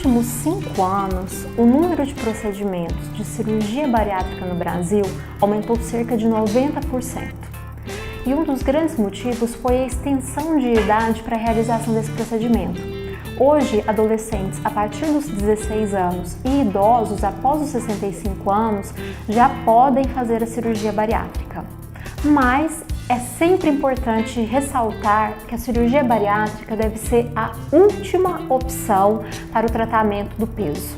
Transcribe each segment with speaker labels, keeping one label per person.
Speaker 1: últimos 5 anos, o número de procedimentos de cirurgia bariátrica no Brasil aumentou cerca de 90%. E um dos grandes motivos foi a extensão de idade para a realização desse procedimento. Hoje, adolescentes a partir dos 16 anos e idosos após os 65 anos já podem fazer a cirurgia bariátrica. Mas é sempre importante ressaltar que a cirurgia bariátrica deve ser a última opção para o tratamento do peso.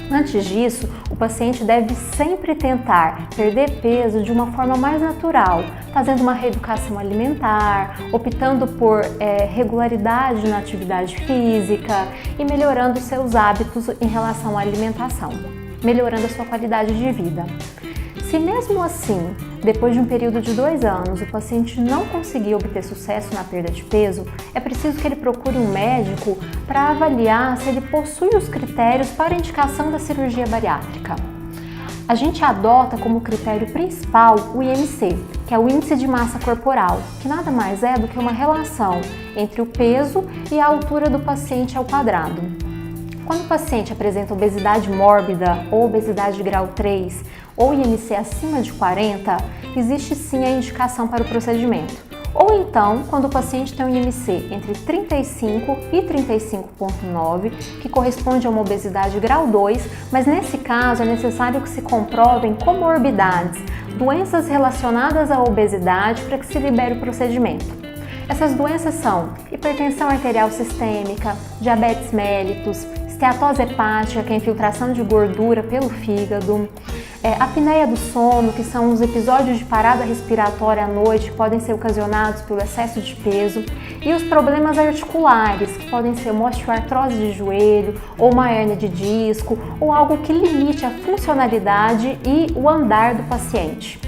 Speaker 1: Antes disso, o paciente deve sempre tentar perder peso de uma forma mais natural, fazendo uma reeducação alimentar, optando por regularidade na atividade física e melhorando seus hábitos em relação à alimentação, melhorando a sua qualidade de vida. Se mesmo assim, depois de um período de 2 anos, o paciente não conseguir obter sucesso na perda de peso, é preciso que ele procure um médico para avaliar se ele possui os critérios para a indicação da cirurgia bariátrica. A gente adota como critério principal o IMC, que é o Índice de Massa Corporal, que nada mais é do que uma relação entre o peso e a altura do paciente ao quadrado. Quando o paciente apresenta obesidade mórbida ou obesidade de grau 3 ou IMC acima de 40, existe sim a indicação para o procedimento. Ou então, quando o paciente tem um IMC entre 35 e 35,9, que corresponde a uma obesidade grau 2, mas nesse caso é necessário que se comprovem comorbidades, doenças relacionadas à obesidade para que se libere o procedimento. Essas doenças são hipertensão arterial sistêmica, diabetes mellitus, esteatose hepática, que é a infiltração de gordura pelo fígado, apneia do sono, que são os episódios de parada respiratória à noite que podem ser ocasionados pelo excesso de peso, e os problemas articulares, que podem ser uma osteoartrose de joelho, ou uma hérnia de disco, ou algo que limite a funcionalidade e o andar do paciente.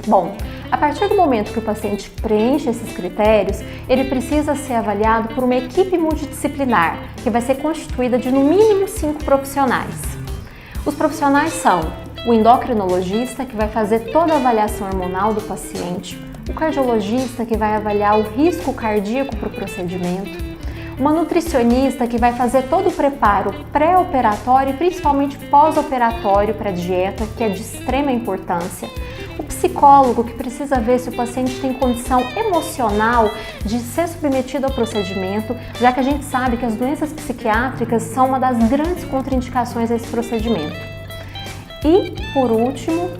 Speaker 1: Bom, a partir do momento que o paciente preenche esses critérios, ele precisa ser avaliado por uma equipe multidisciplinar, que vai ser constituída de no mínimo 5 profissionais. Os profissionais são o endocrinologista, que vai fazer toda a avaliação hormonal do paciente, o cardiologista, que vai avaliar o risco cardíaco para o procedimento, uma nutricionista, que vai fazer todo o preparo pré-operatório e principalmente pós-operatório para a dieta, que é de extrema importância, o psicólogo, que precisa ver se o paciente tem condição emocional de ser submetido ao procedimento, já que a gente sabe que as doenças psiquiátricas são uma das grandes contraindicações a esse procedimento. E, por último,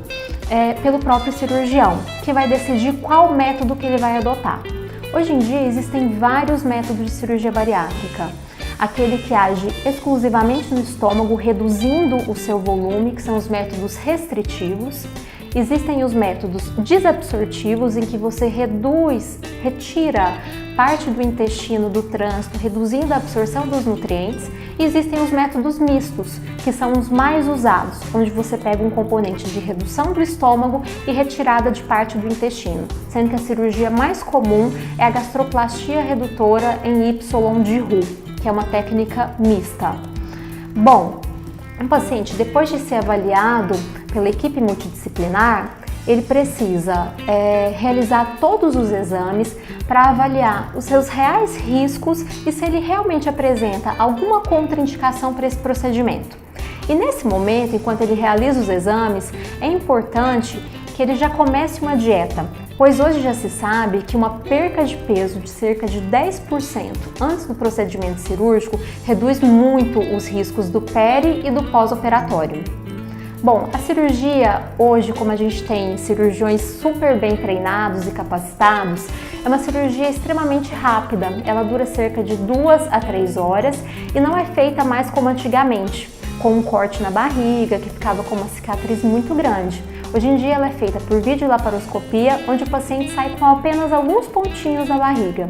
Speaker 1: pelo próprio cirurgião, que vai decidir qual método que ele vai adotar. Hoje em dia existem vários métodos de cirurgia bariátrica. Aquele que age exclusivamente no estômago, reduzindo o seu volume, que são os métodos restritivos. Existem os métodos desabsortivos, em que você retira parte do intestino do trânsito, reduzindo a absorção dos nutrientes. E existem os métodos mistos, que são os mais usados, onde você pega um componente de redução do estômago e retirada de parte do intestino, sendo que a cirurgia mais comum é a gastroplastia redutora em Y de Roux, que é uma técnica mista. Bom, um paciente, depois de ser avaliado pela equipe multidisciplinar, ele precisa realizar todos os exames para avaliar os seus reais riscos e se ele realmente apresenta alguma contraindicação para esse procedimento. E nesse momento, enquanto ele realiza os exames, é importante que ele já comece uma dieta, pois hoje já se sabe que uma perca de peso de cerca de 10% antes do procedimento cirúrgico reduz muito os riscos do peri e do pós-operatório. Bom, a cirurgia hoje, como a gente tem cirurgiões super bem treinados e capacitados, é uma cirurgia extremamente rápida. Ela dura cerca de 2 a 3 horas e não é feita mais como antigamente, com um corte na barriga que ficava com uma cicatriz muito grande. Hoje em dia ela é feita por videolaparoscopia, onde o paciente sai com apenas alguns pontinhos na barriga.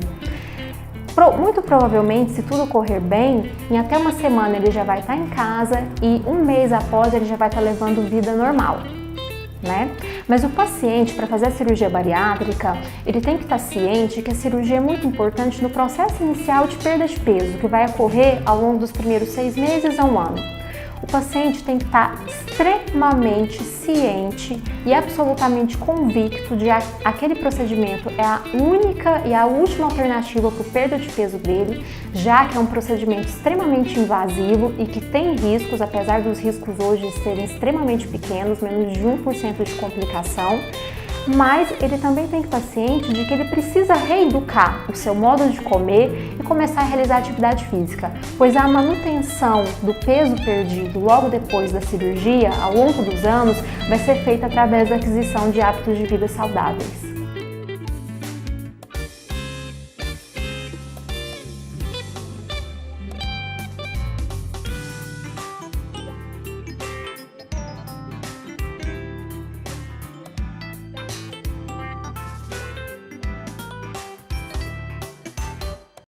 Speaker 1: Muito provavelmente, se tudo correr bem, em até uma semana ele já vai estar em casa e 1 mês após ele já vai estar levando vida normal, né? Mas o paciente, para fazer a cirurgia bariátrica, ele tem que estar ciente que a cirurgia é muito importante no processo inicial de perda de peso, que vai ocorrer ao longo dos primeiros 6 meses a 1 ano. o paciente tem que estar extremamente ciente e absolutamente convicto de que aquele procedimento é a única e a última alternativa para a perda de peso dele, já que é um procedimento extremamente invasivo e que tem riscos, apesar dos riscos hoje serem extremamente pequenos, menos de 1% de complicação. Mas ele também tem que estar ciente de que ele precisa reeducar o seu modo de comer e começar a realizar atividade física, pois a manutenção do peso perdido logo depois da cirurgia, ao longo dos anos, vai ser feita através da aquisição de hábitos de vida saudáveis.